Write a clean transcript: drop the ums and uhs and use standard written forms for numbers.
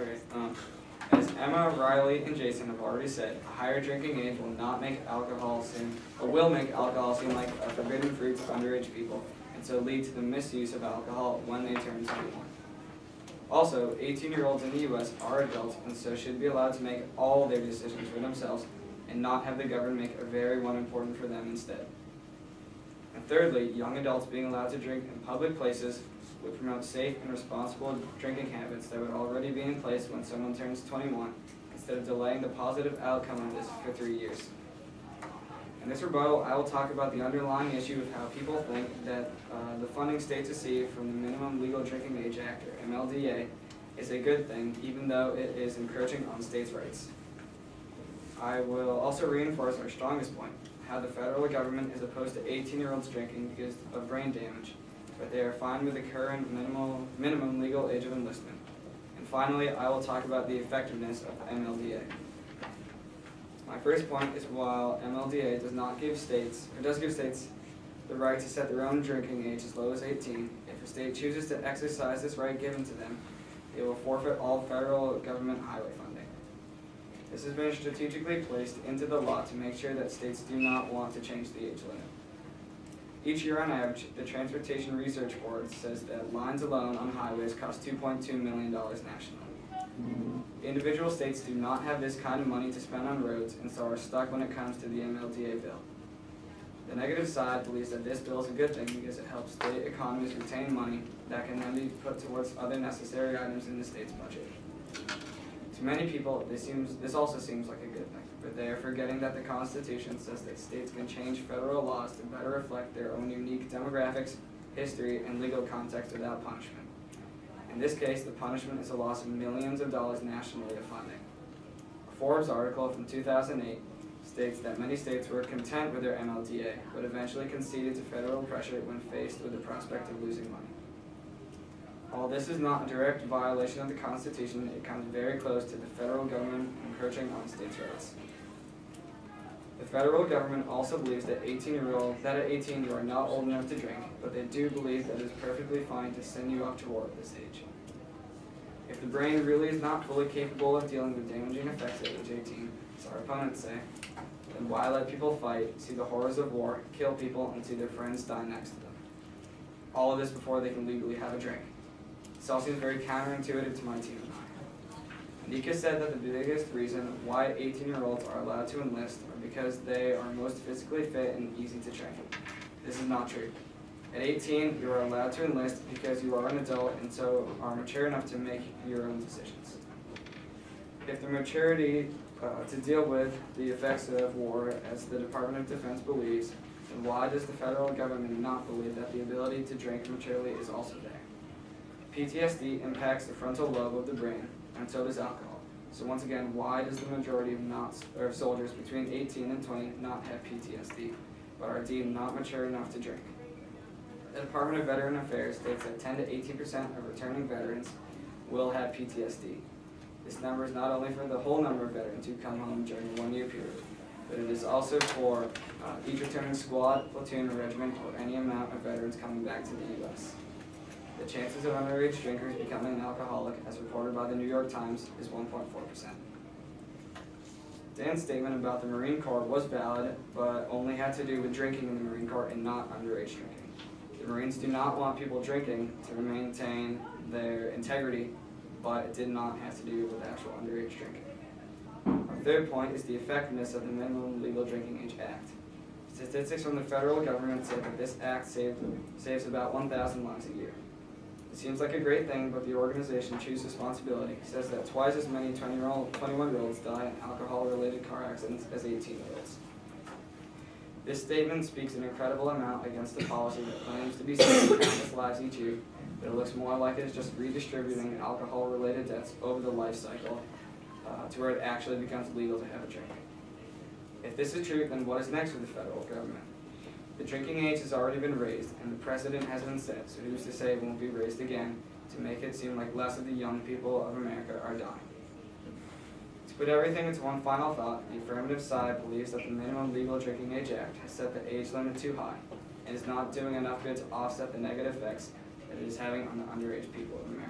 Okay. As Emma, Riley, and Jason have already said, a higher drinking age will make alcohol seem like a forbidden fruit to underage people, and so lead to the misuse of alcohol when they turn 21. Also, 18-year-olds in the U.S. are adults and so should be allowed to make all their decisions for themselves and not have the government make a very one important for them instead. And thirdly, young adults being allowed to drink in public places would promote safe and responsible drinking habits that would already be in place when someone turns 21, instead of delaying the positive outcome of this for 3 years. In this rebuttal, I will talk about the underlying issue of how people think that the funding states receive from the Minimum Legal Drinking Age Act, or MLDA, is a good thing, even though it is encroaching on states' rights. I will also reinforce our strongest point, how the federal government is opposed to 18-year-olds drinking because of brain damage, but they are fine with the current minimum legal age of enlistment. And finally, I will talk about the effectiveness of the MLDA. My first point is while MLDA does give states the right to set their own drinking age as low as 18, if a state chooses to exercise this right given to them, they will forfeit all federal government highway funding. This has been strategically placed into the law to make sure that states do not want to change the age limit. Each year on average, the Transportation Research Board says that lines alone on highways cost $2.2 million nationally. Individual states do not have this kind of money to spend on roads and so are stuck when it comes to the MLDA bill. The negative side believes that this bill is a good thing because it helps state economies retain money that can then be put towards other necessary items in the state's budget. To many people, this also seems like a good thing, but they are forgetting that the Constitution says that states can change federal laws to better reflect their own unique demographics, history, and legal context without punishment. In this case, the punishment is a loss of millions of dollars nationally of funding. A Forbes article from 2008 states that many states were content with their MLDA, but eventually conceded to federal pressure when faced with the prospect of losing money. While this is not a direct violation of the Constitution, it comes very close to the federal government encroaching on states' rights. The federal government also believes that at 18 you are not old enough to drink, but they do believe that it is perfectly fine to send you off to war at this age. If the brain really is not fully capable of dealing with damaging effects at age 18, as our opponents say, then why let people fight, see the horrors of war, kill people, and see their friends die next to them? All of this before they can legally have a drink. This all seems very counterintuitive to my team and I. Nika said that the biggest reason why 18-year-olds are allowed to enlist are because they are most physically fit and easy to train. This is not true. At 18, you are allowed to enlist because you are an adult and so are mature enough to make your own decisions. If the maturity to deal with the effects of war, as the Department of Defense believes, then why does the federal government not believe that the ability to drink maturely is also there? PTSD impacts the frontal lobe of the brain, and so does alcohol. So once again, why does the majority of soldiers between 18 and 20 not have PTSD, but are deemed not mature enough to drink? The Department of Veteran Affairs states that 10 to 18% of returning veterans will have PTSD. This number is not only for the whole number of veterans who come home during a 1-year period, but it is also for each returning squad, platoon, or regiment, or any amount of veterans coming back to the U.S. The chances of underage drinkers becoming an alcoholic, as reported by the New York Times, is 1.4%. Dan's statement about the Marine Corps was valid, but only had to do with drinking in the Marine Corps and not underage drinking. The Marines do not want people drinking to maintain their integrity, but it did not have to do with actual underage drinking. Our third point is the effectiveness of the Minimum Legal Drinking Age Act. Statistics from the federal government say that this act saves about 1,000 lives a year. It seems like a great thing, but the organization Choose Responsibility says that twice as many 21-year-olds die in alcohol-related car accidents as 18-year-olds. This statement speaks an incredible amount against the policy that claims to be saving countless lives each year, but it looks more like it is just redistributing alcohol-related deaths over the life cycle to where it actually becomes legal to have a drink. If this is true, then what is next for the federal government? The drinking age has already been raised, and the precedent has been set, so who's to say it won't be raised again to make it seem like less of the young people of America are dying. To put everything into one final thought, the affirmative side believes that the Minimum Legal Drinking Age Act has set the age limit too high and is not doing enough good to offset the negative effects that it is having on the underage people of America.